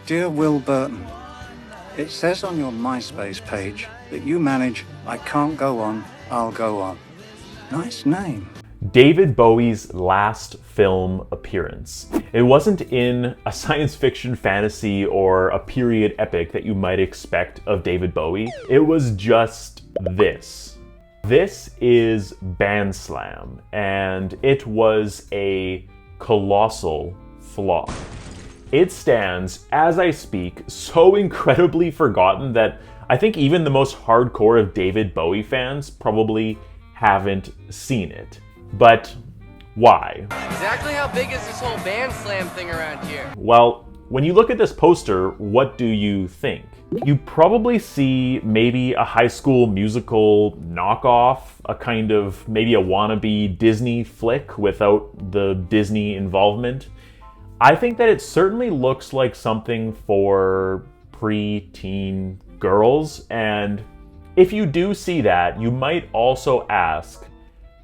Dear Will Burton, it says on your MySpace page that you manage I Can't Go On, I'll Go On. Nice name. David Bowie's last film appearance. It wasn't in a science fiction fantasy or a period epic that you might expect of David Bowie. It was just this. This is Bandslam, and it was a colossal flop. It stands, as I speak, so incredibly forgotten that I think even the most hardcore of David Bowie fans probably haven't seen it. But why? Exactly how big is this whole Bandslam thing around here? Well, when you look at this poster, what do you think? You probably see maybe a High School Musical knockoff, a kind of maybe a wannabe Disney flick without the Disney involvement. I think that it certainly looks like something for pre-teen girls, and if you do see that, you might also ask,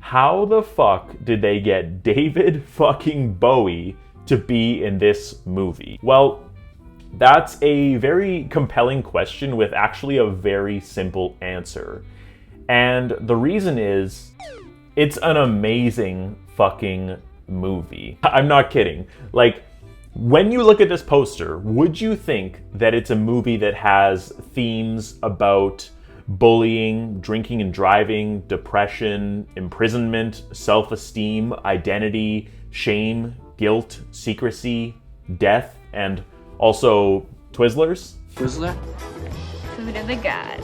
how the fuck did they get David fucking Bowie to be in this movie? Well, that's a very compelling question with actually a very simple answer. And the reason is, it's an amazing fucking movie. I'm not kidding. Like, when you look at this poster, would you think that it's a movie that has themes about bullying, drinking and driving, depression, imprisonment, self-esteem, identity, shame, guilt, secrecy, death, and also Twizzlers? Twizzler? Food of the gods.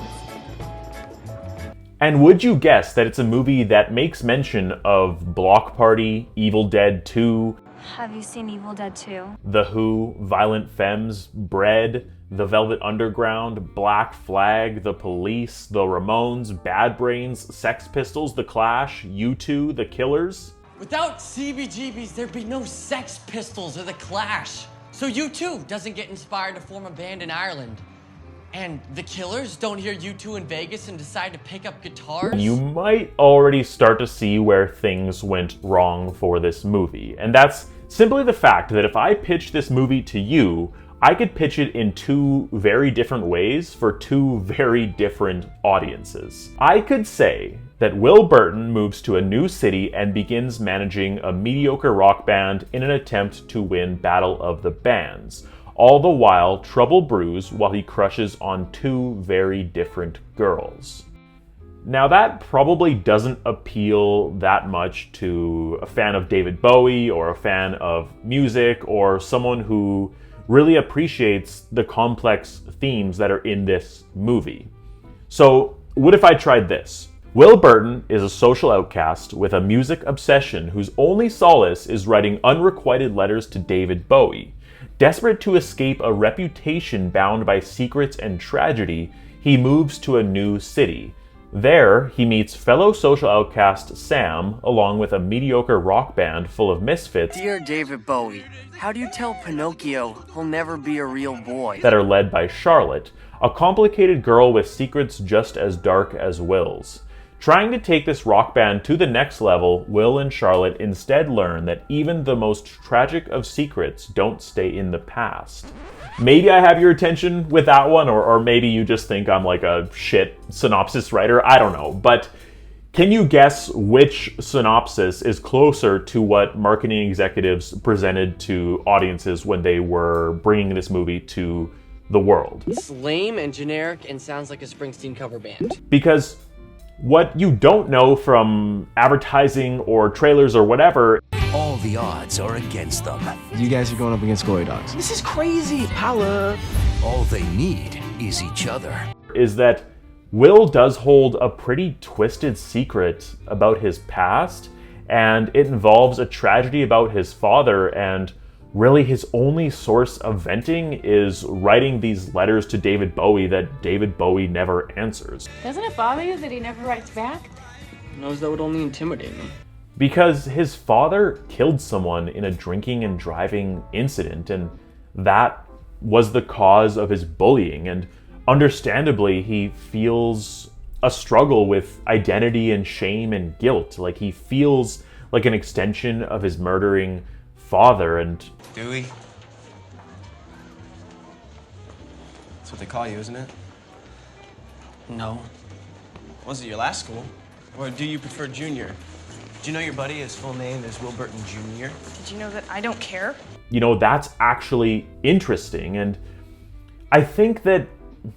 And would you guess that it's a movie that makes mention of Block Party, Evil Dead 2, Have you seen Evil Dead 2? The Who, Violent Femmes, Bread, The Velvet Underground, Black Flag, The Police, The Ramones, Bad Brains, Sex Pistols, The Clash, U2, The Killers? Without CBGBs, there'd be no Sex Pistols or The Clash. So U2 doesn't get inspired to form a band in Ireland. And The Killers don't hear U2 in Vegas and decide to pick up guitars. You might already start to see where things went wrong for this movie. And that's simply the fact that if I pitched this movie to you, I could pitch it in two very different ways for two very different audiences. I could say that Will Burton moves to a new city and begins managing a mediocre rock band in an attempt to win Battle of the Bands. All the while, trouble brews while he crushes on two very different girls. Now that probably doesn't appeal that much to a fan of David Bowie or a fan of music or someone who really appreciates the complex themes that are in this movie. So what if I tried this? Will Burton is a social outcast with a music obsession whose only solace is writing unrequited letters to David Bowie. Desperate to escape a reputation bound by secrets and tragedy, he moves to a new city. There, he meets fellow social outcast Sam, along with a mediocre rock band full of misfits. Dear David Bowie, how do you tell Pinocchio he'll never be a real boy? That are led by Charlotte, a complicated girl with secrets just as dark as Will's. Trying to take this rock band to the next level, Will and Charlotte instead learn that even the most tragic of secrets don't stay in the past. Maybe I have your attention with that one, or maybe you just think I'm like a shit synopsis writer, I don't know. But can you guess which synopsis is closer to what marketing executives presented to audiences when they were bringing this movie to the world? It's lame and generic and sounds like a Springsteen cover band. Because what you don't know from advertising or trailers or whatever, all the odds are against them. You guys are going up against Glory Dogs. This is crazy. Holla. All they need is each other. Is that Will does hold a pretty twisted secret about his past, and it involves a tragedy about his father, and really his only source of venting is writing these letters to David Bowie that David Bowie never answers. Doesn't it bother you that he never writes back? Knows that would only intimidate me. Because his father killed someone in a drinking and driving incident, and that was the cause of his bullying, and understandably he feels a struggle with identity and shame and guilt. Like, he feels like an extension of his murdering father. And Dewey, That's what they call you, isn't it? No. Was it your last school? Or do you prefer junior? Do you know your buddy, his full name is Will Burton Jr.? Did you know that I don't care? You know, that's actually interesting. And I think that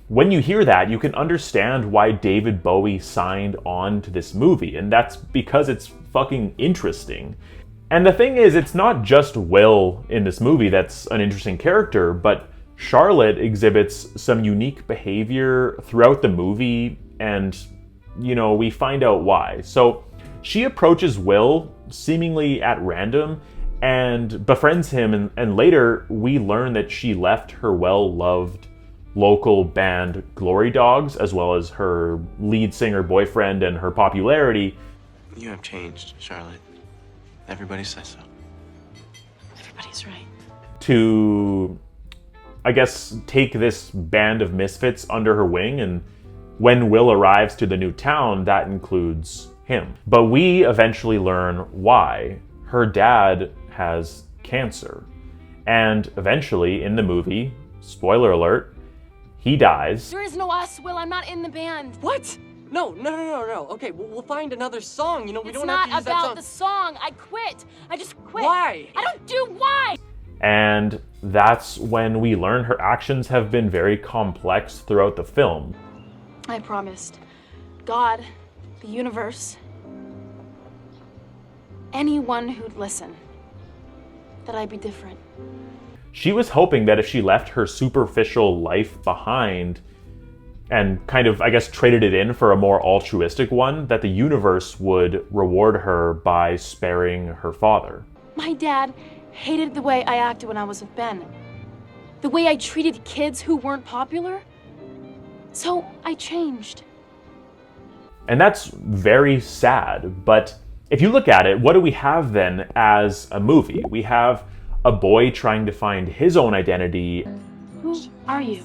when you hear that, you can understand why David Bowie signed on to this movie. And that's because it's fucking interesting. And the thing is, it's not just Will in this movie that's an interesting character, but Charlotte exhibits some unique behavior throughout the movie, and, you know, we find out why. So she approaches Will seemingly at random and befriends him, and later we learn that she left her well-loved local band Glory Dogs, as well as her lead singer boyfriend and her popularity. You have changed, Charlotte. Everybody says so. Everybody's right. To, I guess, take this band of misfits under her wing, and when Will arrives to the new town, that includes him. But we eventually learn why. Her dad has cancer. And eventually, in the movie, spoiler alert, he dies. There is no us, Will. I'm not in the band. What? No. Okay, we'll find another song. You know, we It's don't not have to use about that the song. song. I quit. I just quit. Why? I don't do why. And that's when we learn her actions have been very complex throughout the film. I promised God, the universe, anyone who'd listen, that I'd be different. She was hoping that if she left her superficial life behind and kind of, I guess, traded it in for a more altruistic one, that the universe would reward her by sparing her father. My dad hated the way I acted when I was with Ben. The way I treated kids who weren't popular. So I changed. And that's very sad, but if you look at it, what do we have then as a movie? We have a boy trying to find his own identity. Who are you?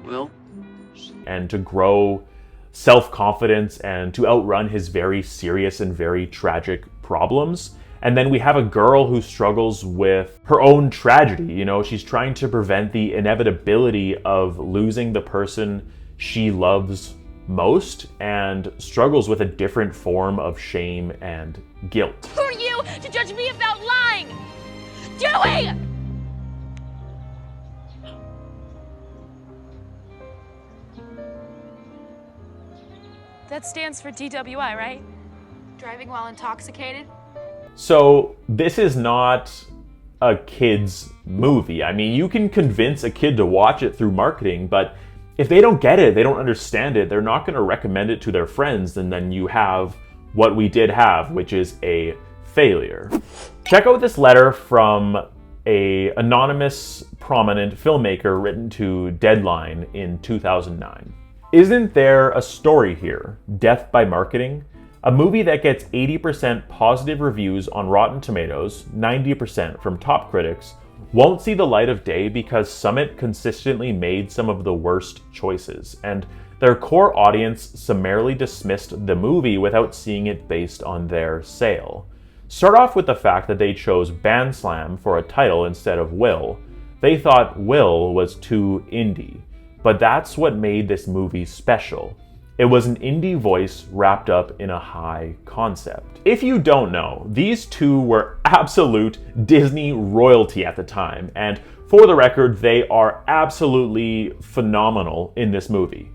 Will? And to grow self-confidence and to outrun his very serious and very tragic problems. And then we have a girl who struggles with her own tragedy. You know, she's trying to prevent the inevitability of losing the person she loves most and struggles with a different form of shame and guilt. Who are you to judge me about lying? Dewey! That stands for DWI, right? Driving while intoxicated? So this is not a kid's movie. I mean, you can convince a kid to watch it through marketing, but if they don't get it, they don't understand it, they're not going to recommend it to their friends, and then you have what we did have, which is a failure. Check out this letter from an anonymous, prominent filmmaker written to Deadline in 2009. Isn't there a story here? Death by Marketing? A movie that gets 80% positive reviews on Rotten Tomatoes, 90% from top critics, won't see the light of day because Summit consistently made some of the worst choices, and their core audience summarily dismissed the movie without seeing it based on their sale. Start off with the fact that they chose Bandslam for a title instead of Will. They thought Will was too indie, but that's what made this movie special. It was an indie voice wrapped up in a high concept. If you don't know, these two were absolute Disney royalty at the time, and for the record, they are absolutely phenomenal in this movie.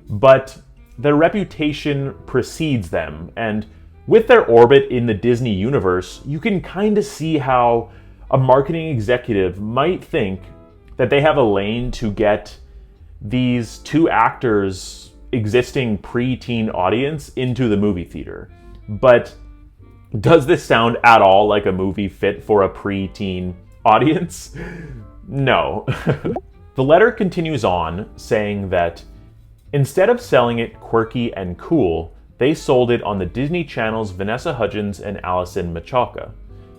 But their reputation precedes them, and with their orbit in the Disney universe, you can kind of see how a marketing executive might think that they have a lane to get these two actors existing pre-teen audience into the movie theater. But does this sound at all like a movie fit for a pre-teen audience? No. The letter continues on saying that instead of selling it quirky and cool, they sold it on the Disney Channel's Vanessa Hudgens and Allison Michalka.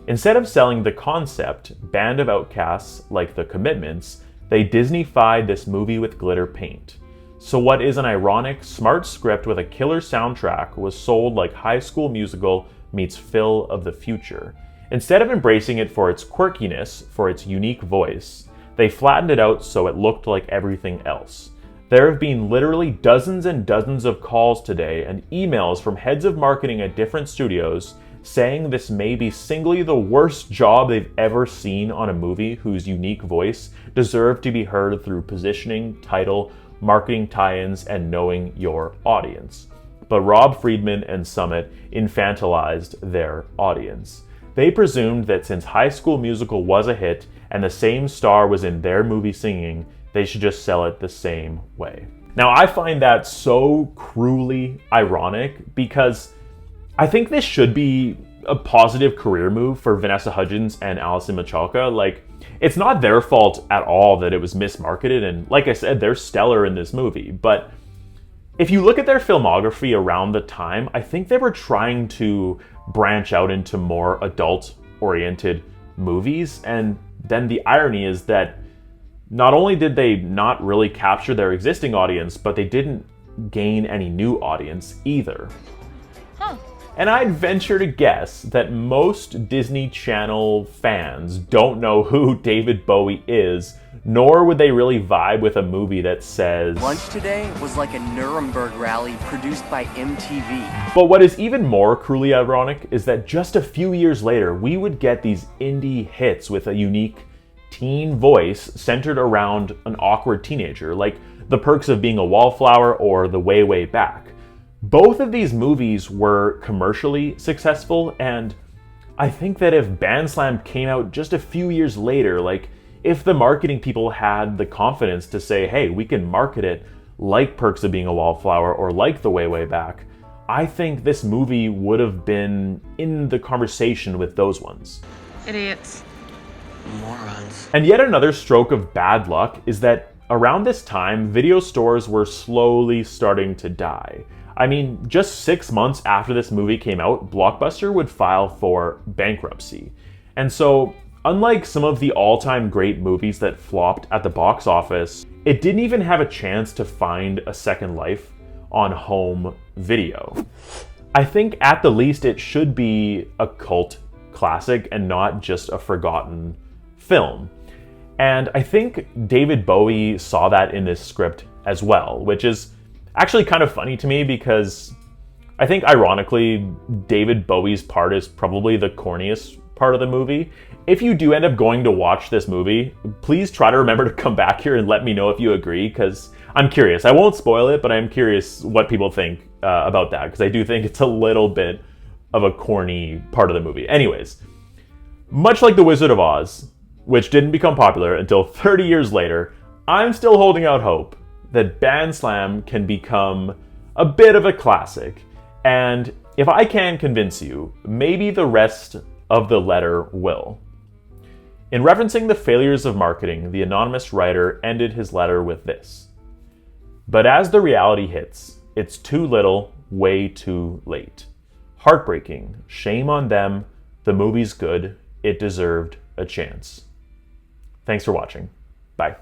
Instead of selling the concept, Band of Outcasts, like The Commitments, they Disney-fied this movie with glitter paint. So what is an ironic, smart script with a killer soundtrack was sold like High School Musical meets Phil of the Future. Instead of embracing it for its quirkiness, for its unique voice, They flattened it out so it looked like everything else. There have been literally dozens and dozens of calls today and emails from heads of marketing at different studios saying this may be singly the worst job they've ever seen on a movie whose unique voice deserved to be heard through positioning, title, marketing tie-ins, and knowing your audience. But Rob Friedman and Summit infantilized their audience. They presumed that since High School Musical was a hit and the same star was in their movie singing, they should just sell it the same way. Now, I find that so cruelly ironic because I think this should be a positive career move for Vanessa Hudgens and Alison Michalka. Like, it's not their fault at all that it was mismarketed, and like I said, they're stellar in this movie. But if you look at their filmography around the time, I think they were trying to branch out into more adult-oriented movies, and then the irony is that not only did they not really capture their existing audience, but they didn't gain any new audience either. And I'd venture to guess that most Disney Channel fans don't know who David Bowie is, nor would they really vibe with a movie that says, "Lunch today was like a Nuremberg rally produced by MTV." But what is even more cruelly ironic is that just a few years later, we would get these indie hits with a unique teen voice centered around an awkward teenager, like The Perks of Being a Wallflower or The Way, Way Back. Both of these movies were commercially successful, and I think that if Bandslam came out just a few years later, like if the marketing people had the confidence to say, hey, we can market it like Perks of Being a Wallflower or like The Way, Way Back, I think this movie would have been in the conversation with those ones. Idiots. Morons. And yet another stroke of bad luck is that around this time, video stores were slowly starting to die. I mean, just 6 months after this movie came out, Blockbuster would file for bankruptcy. And so, unlike some of the all-time great movies that flopped at the box office, it didn't even have a chance to find a second life on home video. I think at the least it should be a cult classic and not just a forgotten film. And I think David Bowie saw that in this script as well, which is actually kind of funny to me because I think ironically, David Bowie's part is probably the corniest part of the movie. If you do end up going to watch this movie, please try to remember to come back here and let me know if you agree, because I'm curious. I won't spoil it, but I'm curious what people think about that, because I do think it's a little bit of a corny part of the movie. Anyways, much like The Wizard of Oz, which didn't become popular until 30 years later, I'm still holding out hope that Bandslam can become a bit of a classic. And if I can convince you, maybe the rest of the letter will. In referencing the failures of marketing, the anonymous writer ended his letter with this: "But as the reality hits, it's too little, way too late. Heartbreaking, shame on them, the movie's good, it deserved a chance." Thanks for watching. Bye.